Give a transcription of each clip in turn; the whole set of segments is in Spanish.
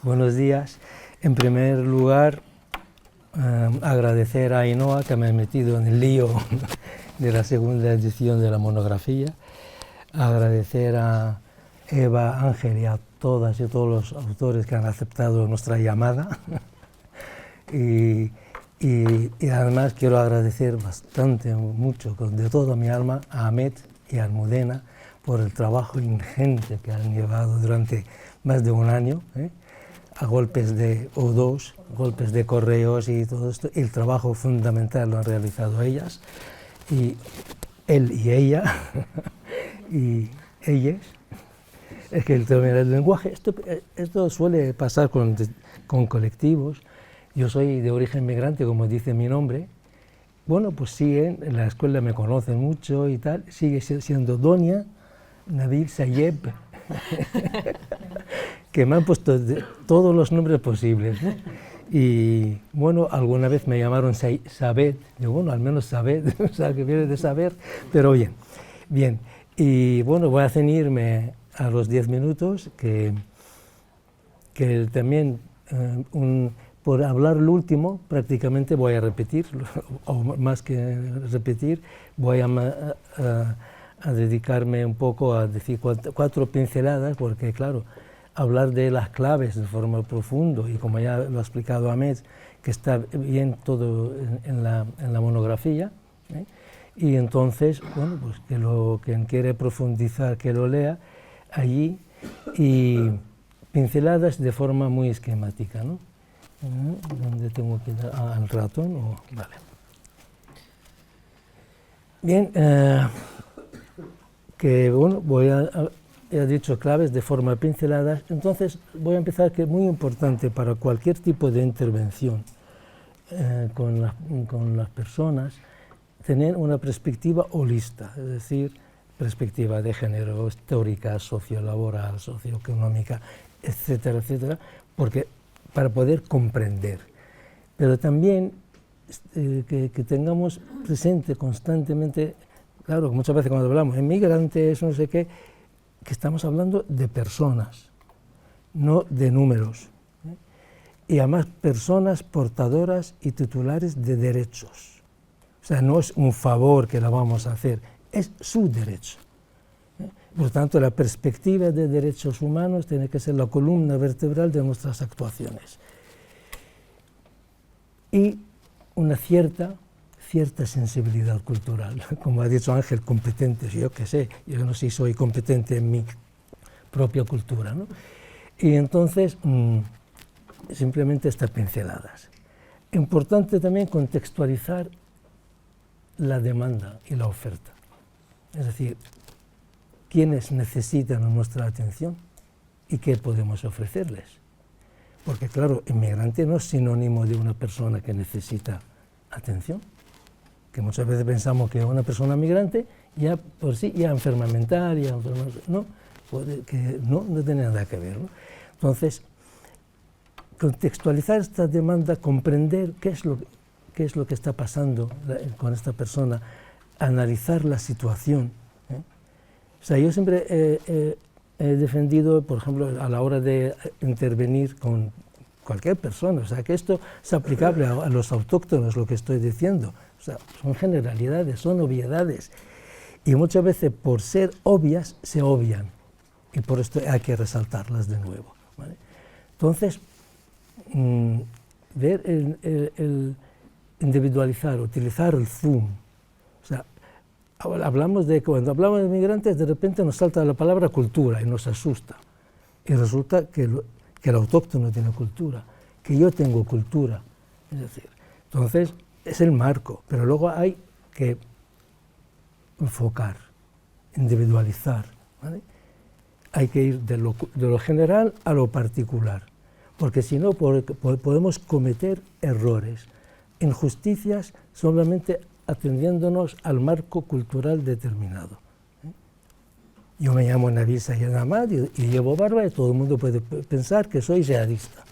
Buenos días. En primer lugar, agradecer a Ainhoa que me ha metido en el lío de la segunda edición de la monografía. Agradecer a Eva, Ángel y a todas y todos los autores que han aceptado nuestra llamada. Y además quiero agradecer bastante, mucho, de toda mi alma, a Ahmed y a Almudena por el trabajo ingente que han llevado durante más de un año, a golpes de golpes de correos y todo esto. El trabajo fundamental lo han realizado ellas, y él y ella, y ellas. Es que el lenguaje, esto suele pasar con colectivos. Yo soy de origen migrante, como dice mi nombre. Bueno, pues sí, en la escuela me conocen mucho y tal. Sigue siendo Donia Nabil Sayeb, que me han puesto todos los nombres posibles, ¿no? Y bueno, alguna vez me llamaron Sabed. Digo, bueno, al menos Sabed, o sea, que viene de saber, pero bien. Bien, y bueno, voy a ceñirme a los 10 minutos, que también por hablar lo último, prácticamente voy a repetir, o más que repetir, voy a dedicarme un poco a decir cuatro pinceladas, porque claro, hablar de las claves de forma profunda, y como ya lo ha explicado Ahmed, que está bien todo en la monografía, y entonces, bueno, pues quien quiere profundizar, que lo lea allí, y pinceladas de forma muy esquemática, ¿no? ¿Dónde tengo que dar? ¿Al ratón? Vale. Bien, que bueno, he dicho claves de forma pinceladas, entonces voy a empezar, que es muy importante para cualquier tipo de intervención con las personas, tener una perspectiva holista, es decir, perspectiva de género, histórica, sociolaboral, socioeconómica, etcétera, etcétera, porque para poder comprender, pero también que tengamos presente constantemente, claro, muchas veces cuando hablamos de migrantes, no sé qué, que estamos hablando de personas, no de números, y además personas portadoras y titulares de derechos. O sea, no es un favor que la vamos a hacer, es su derecho. Por tanto, la perspectiva de derechos humanos tiene que ser la columna vertebral de nuestras actuaciones. Y una cierta sensibilidad cultural, como ha dicho Ángel, competentes, yo qué sé, yo no sé si soy competente en mi propia cultura, ¿no? Y entonces, simplemente estas pinceladas. Importante también contextualizar la demanda y la oferta, es decir, quiénes necesitan nuestra atención y qué podemos ofrecerles. Porque claro, inmigrante no es sinónimo de una persona que necesita atención, que muchas veces pensamos que una persona migrante ya por sí, ya enferma mental, ya enferma, no, que no tiene nada que ver, ¿no? Entonces, contextualizar esta demanda, comprender qué es lo que está pasando con esta persona, analizar la situación. O sea, yo siempre he defendido, por ejemplo, a la hora de intervenir con cualquier persona, o sea, que esto es aplicable a los autóctonos, lo que estoy diciendo. O sea, son generalidades, son obviedades, y muchas veces por ser obvias se obvian, y por esto hay que resaltarlas de nuevo, ¿vale? Entonces, ver el individualizar, utilizar el zoom. O sea, cuando hablamos de migrantes, de repente nos salta la palabra cultura y nos asusta. Y resulta que el autóctono tiene cultura, que yo tengo cultura. Es decir, entonces es el marco, pero luego hay que enfocar, individualizar, ¿vale? Hay que ir de lo general a lo particular, porque si no podemos cometer errores, injusticias, solamente atendiéndonos al marco cultural determinado. Yo me llamo Nabil Sayed Ahmad y llevo barba, y todo el mundo puede pensar que soy jihadista,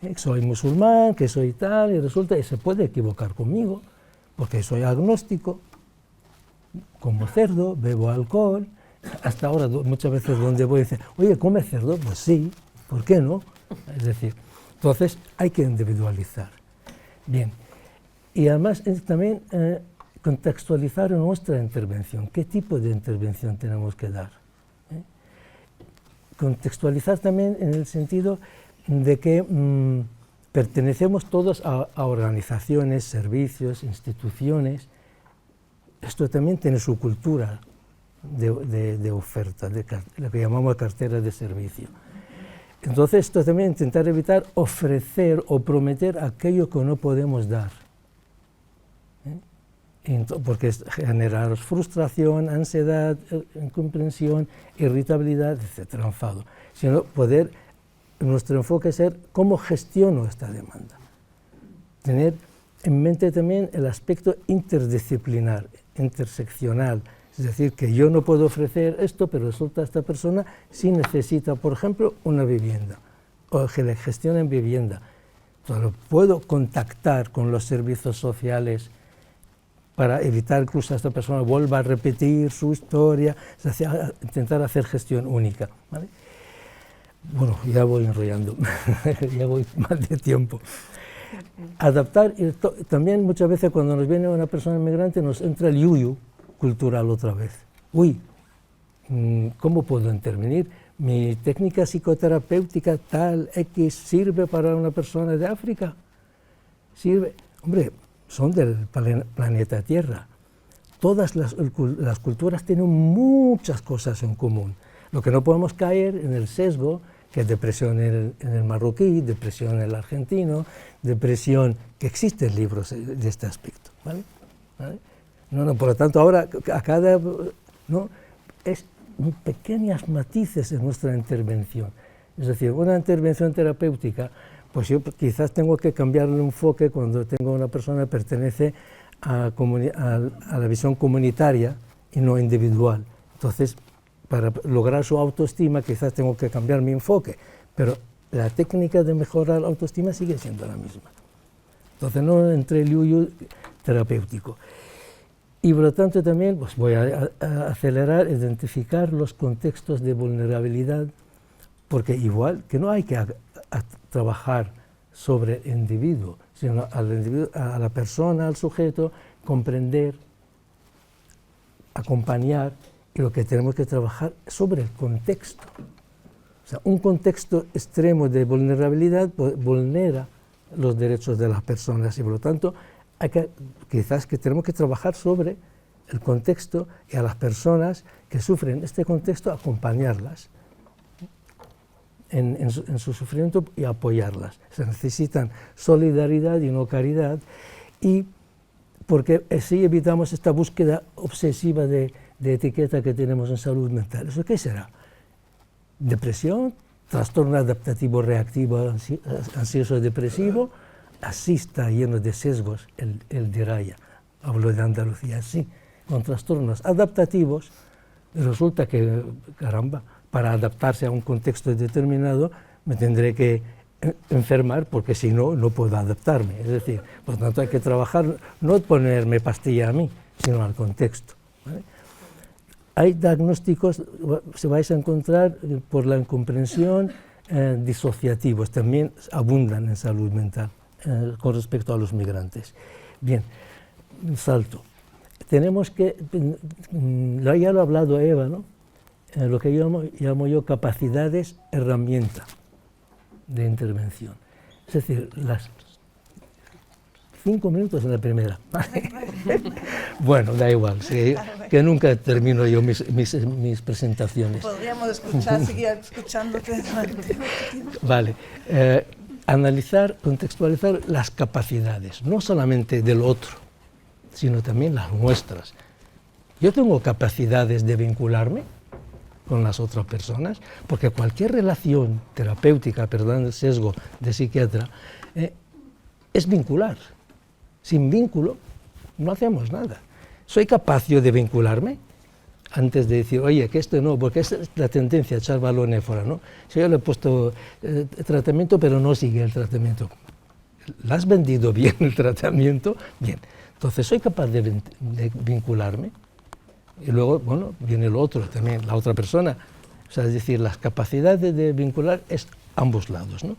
que soy musulmán, que soy tal, y resulta que se puede equivocar conmigo, porque soy agnóstico, como cerdo, bebo alcohol. Hasta ahora muchas veces donde voy dicen, oye, ¿come cerdo? Pues sí, ¿por qué no? Es decir, entonces hay que individualizar. Bien, y además también contextualizar nuestra intervención, qué tipo de intervención tenemos que dar. Contextualizar también en el sentido de que pertenecemos todos a organizaciones, servicios, instituciones. Esto también tiene su cultura de oferta, de lo que llamamos cartera de servicio. Entonces, esto también intentar evitar ofrecer o prometer aquello que no podemos dar. Porque generar frustración, ansiedad, incomprensión, irritabilidad, etcétera, enfado. Sino poder, nuestro enfoque ser cómo gestiono esta demanda. Tener en mente también el aspecto interdisciplinar, interseccional, es decir, que yo no puedo ofrecer esto, pero resulta esta persona sí necesita, por ejemplo, una vivienda, o que le gestionen vivienda. Entonces, puedo contactar con los servicios sociales para evitar que incluso esta persona vuelva a repetir su historia, es decir, intentar hacer gestión única, ¿vale? Bueno, ya voy enrollando, ya voy mal de tiempo. Adaptar, también muchas veces cuando nos viene una persona inmigrante nos entra el yuyu cultural otra vez. Uy, ¿cómo puedo intervenir? ¿Mi técnica psicoterapéutica tal X sirve para una persona de África? ¿Sirve? Hombre, son del planeta Tierra. Todas las culturas tienen muchas cosas en común. Lo que no podemos caer en el sesgo, que es depresión en el marroquí, depresión en el argentino, depresión, que existen libros de este aspecto, ¿vale? ¿Vale? No, por lo tanto, ahora a cada, ¿no? Es pequeñas matices en nuestra intervención. Es decir, una intervención terapéutica, pues yo quizás tengo que cambiar el enfoque cuando tengo una persona que pertenece a la visión comunitaria y no individual. Entonces, para lograr su autoestima quizás tengo que cambiar mi enfoque, pero la técnica de mejorar la autoestima sigue siendo la misma. Entonces no entre el yuyu terapéutico. Y por lo tanto también pues voy a acelerar, identificar los contextos de vulnerabilidad, porque igual que no hay que trabajar sobre el individuo, sino a la persona, al sujeto, comprender, acompañar, y lo que tenemos que trabajar es sobre el contexto. O sea, un contexto extremo de vulnerabilidad vulnera los derechos de las personas y por lo tanto quizás que tenemos que trabajar sobre el contexto y a las personas que sufren este contexto acompañarlas en su sufrimiento y apoyarlas. Se necesitan solidaridad y no caridad, y porque así evitamos esta búsqueda obsesiva de etiqueta que tenemos en salud mental. ¿Eso qué será? Depresión, trastorno adaptativo reactivo ansioso depresivo, así está lleno de sesgos el de Raya. Hablo de Andalucía, sí, con trastornos adaptativos. Resulta que, caramba, para adaptarse a un contexto determinado me tendré que enfermar porque si no, no puedo adaptarme. Es decir, por lo tanto hay que trabajar, no ponerme pastilla a mí, sino al contexto, ¿vale? Hay diagnósticos, se vais a encontrar por la incomprensión, disociativos, también abundan en salud mental con respecto a los migrantes. Bien, salto. Tenemos que, ya lo ha hablado Eva, ¿no? Lo que llamo yo capacidades herramienta de intervención. Es decir, las 5 minutos en la primera. Bueno, da igual, sí, que nunca termino yo mis presentaciones. Podríamos seguir escuchándote durante mucho tiempo. Vale. Analizar, contextualizar las capacidades, no solamente del otro, sino también las nuestras. Yo tengo capacidades de vincularme con las otras personas, porque cualquier relación terapéutica, perdón el sesgo de psiquiatra, es vincular. Sin vínculo no hacemos nada. ¿Soy capaz yo de vincularme? Antes de decir, oye, que esto no, porque es la tendencia a echar balones fuera, ¿no? Si yo le he puesto tratamiento, pero no sigue el tratamiento. ¿Le has vendido bien el tratamiento? Bien. Entonces, ¿soy capaz de vincularme? Y luego, bueno, viene el otro también, la otra persona. O sea, es decir, las capacidades de vincular es ambos lados, ¿no?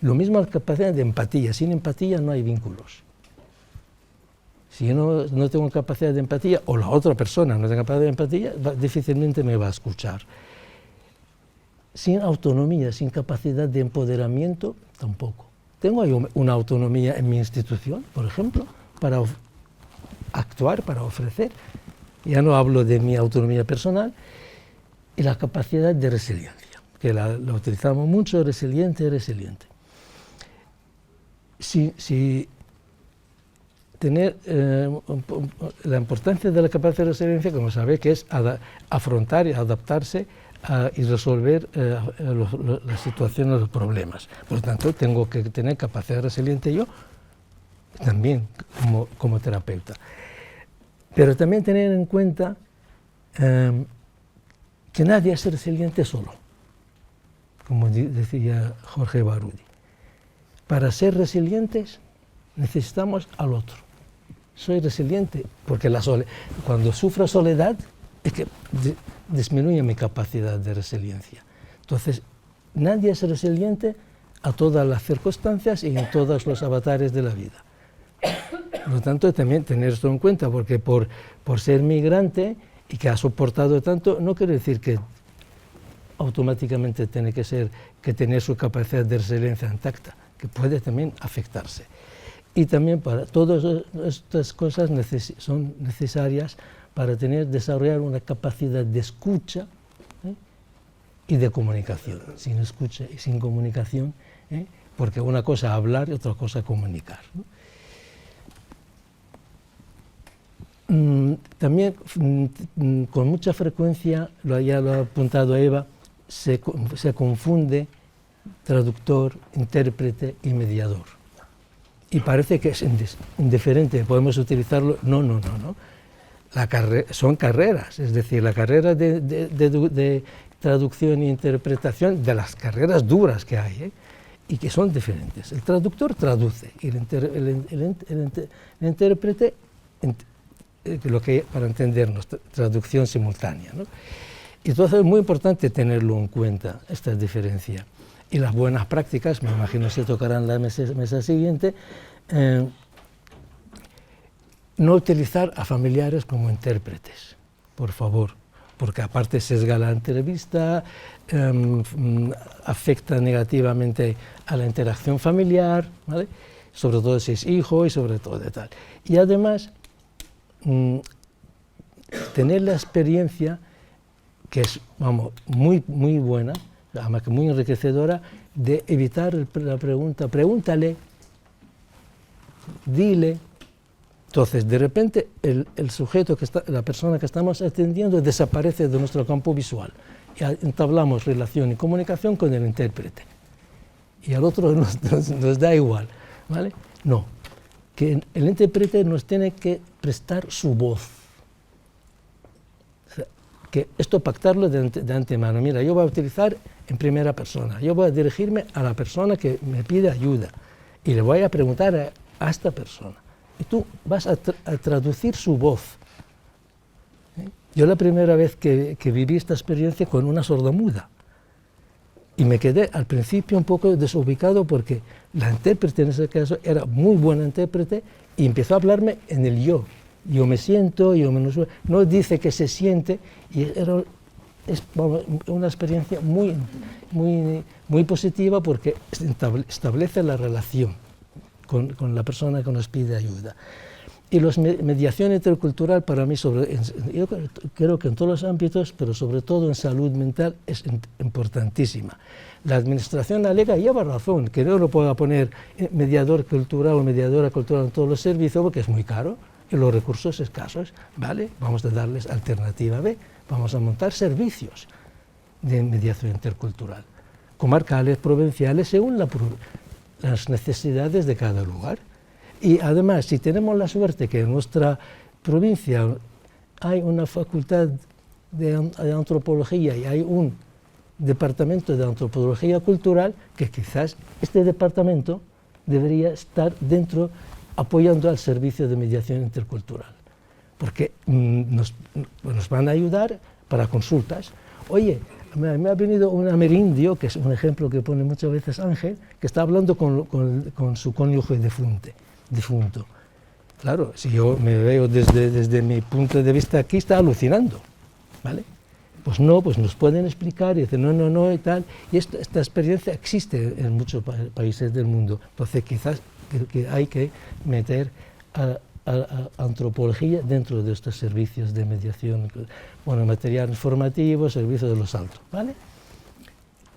Lo mismo la capacidad de empatía. Sin empatía no hay vínculos. Si yo no tengo capacidad de empatía, o la otra persona no tiene capacidad de empatía, difícilmente me va a escuchar. Sin autonomía, sin capacidad de empoderamiento, tampoco. Tengo ahí una autonomía en mi institución, por ejemplo, para actuar, para ofrecer. Ya no hablo de mi autonomía personal, y la capacidad de resiliencia, que la utilizamos mucho, resiliente. Si tener la importancia de la capacidad de resiliencia, como sabéis, que es afrontar y adaptarse y resolver las situaciones, los problemas. Por lo tanto, tengo que tener capacidad resiliente yo también como terapeuta. Pero también tener en cuenta que nadie es resiliente solo, como decía Jorge Barudi. Para ser resilientes necesitamos al otro. Soy resiliente porque cuando sufro soledad es que disminuye mi capacidad de resiliencia. Entonces, nadie es resiliente a todas las circunstancias y en todos los avatares de la vida. Por lo tanto, también tener esto en cuenta, porque por ser migrante y que ha soportado tanto, no quiere decir que automáticamente tiene que tener su capacidad de resiliencia intacta, que puede también afectarse. Y también para todas estas cosas son necesarias para desarrollar una capacidad de escucha y de comunicación. Sin escucha y sin comunicación, porque una cosa es hablar y otra cosa es comunicar, ¿no? También con mucha frecuencia, ya lo ha apuntado Eva, se confunde traductor, intérprete y mediador. Y parece que es indiferente, podemos utilizarlo. No. Son carreras, es decir, la carrera de traducción e interpretación, de las carreras duras que hay, y que son diferentes. El traductor traduce y el intérprete, para entendernos, traducción simultánea, ¿no? Entonces es muy importante tenerlo en cuenta, esta diferencia. Y las buenas prácticas, me imagino se tocarán en la mesa siguiente, no utilizar a familiares como intérpretes, por favor, porque aparte sesga la entrevista, afecta negativamente a la interacción familiar, ¿vale? Sobre todo si es hijo y sobre todo de tal. Y además, tener la experiencia, que es muy buena, además que muy enriquecedora, de evitar la pregunta, pregúntale, dile. Entonces, de repente, el sujeto, la persona que estamos atendiendo, desaparece de nuestro campo visual. Y entablamos relación y comunicación con el intérprete. Y al otro nos da igual, ¿vale? No, que el intérprete nos tiene que prestar su voz. O sea, que esto pactarlo de antemano. Mira, yo voy a utilizar en primera persona, yo voy a dirigirme a la persona que me pide ayuda y le voy a preguntar a esta persona. Y tú vas a traducir su voz. Yo la primera vez que viví esta experiencia con una sordomuda, y me quedé al principio un poco desubicado porque la intérprete en ese caso era muy buena intérprete y empezó a hablarme en el yo. Yo me siento, no dice que se siente, y es una experiencia muy positiva porque establece la relación con la persona que nos pide ayuda. Y la mediación intercultural para mí, yo creo que en todos los ámbitos, pero sobre todo en salud mental, es importantísima. La administración alega, lleva razón, que no lo pueda poner mediador cultural o mediadora cultural en todos los servicios porque es muy caro y los recursos escasos, ¿vale? Vamos a darles alternativa B, vamos a montar servicios de mediación intercultural, comarcales, provinciales, según las necesidades de cada lugar. Y además, si tenemos la suerte que en nuestra provincia hay una facultad de antropología y hay un departamento de antropología cultural, que quizás este departamento debería estar dentro apoyando al servicio de mediación intercultural, porque nos van a ayudar para consultas. Oye, me ha venido un amerindio, que es un ejemplo que pone muchas veces Ángel, que está hablando con su cónyuge difunto. Claro, si yo me veo desde mi punto de vista aquí, está alucinando, ¿vale? Pues no, pues nos pueden explicar y dicen no y tal, y esta experiencia existe en muchos países del mundo. Entonces quizás que hay que meter a antropología dentro de estos servicios de mediación, bueno, material informativo, servicios de los altos, ¿vale?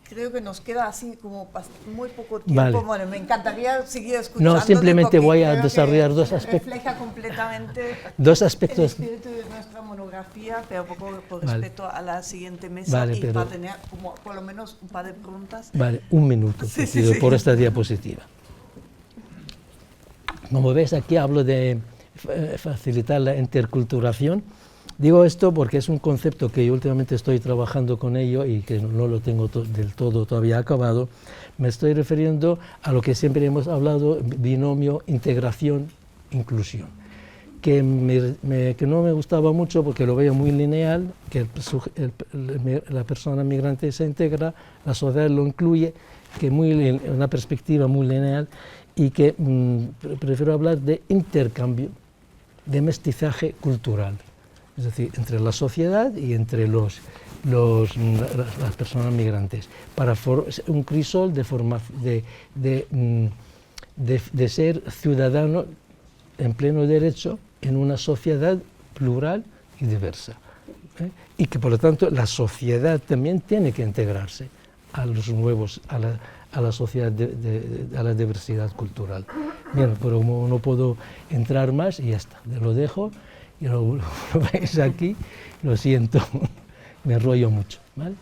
Creo que nos queda así como muy poco tiempo. Vale. Bueno, me encantaría seguir escuchando. No, simplemente voy a desarrollar dos aspectos. Refleja completamente dos aspectos. el espíritu de nuestra monografía, pero poco por respeto a la siguiente mesa, vale, y pero, para tener como por lo menos un par de preguntas. Vale, un minuto por esta diapositiva. Como ves, aquí hablo de facilitar la interculturación. Digo esto porque es un concepto que yo últimamente estoy trabajando con ello y que no lo tengo del todo todavía acabado. Me estoy refiriendo a lo que siempre hemos hablado, binomio integración-inclusión, que no me gustaba mucho porque lo veía muy lineal, que la persona migrante se integra, la sociedad lo incluye, que una perspectiva muy lineal, y que prefiero hablar de intercambio, de mestizaje cultural. Es decir, entre la sociedad y entre las personas migrantes, para un crisol de ser ciudadano en pleno derecho en una sociedad plural y diversa. Y que, por lo tanto, la sociedad también tiene que integrarse a los nuevos, a la sociedad, a la diversidad cultural. Bien, pero no puedo entrar más y ya está, lo dejo. Y lo veis aquí, lo siento, me enrollo mucho, ¿vale?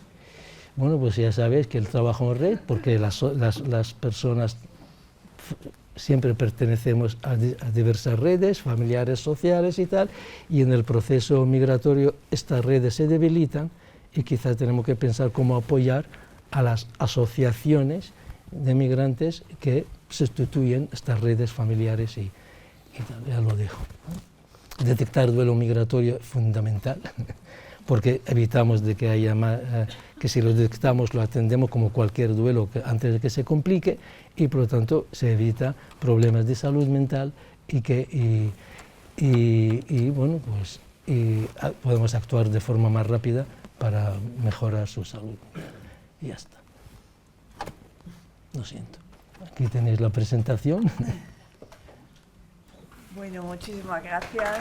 Bueno, pues ya sabéis que el trabajo en red, porque las personas siempre pertenecemos a diversas redes, familiares, sociales y tal, y en el proceso migratorio estas redes se debilitan y quizás tenemos que pensar cómo apoyar a las asociaciones de migrantes que sustituyen estas redes familiares y tal, ya lo dejo, ¿no? Detectar duelo migratorio es fundamental, porque evitamos de que haya que si lo detectamos lo atendemos como cualquier duelo antes de que se complique, y por lo tanto se evita problemas de salud mental bueno, pues podemos actuar de forma más rápida para mejorar su salud. Y ya está. Lo siento. Aquí tenéis la presentación. Bueno, muchísimas gracias.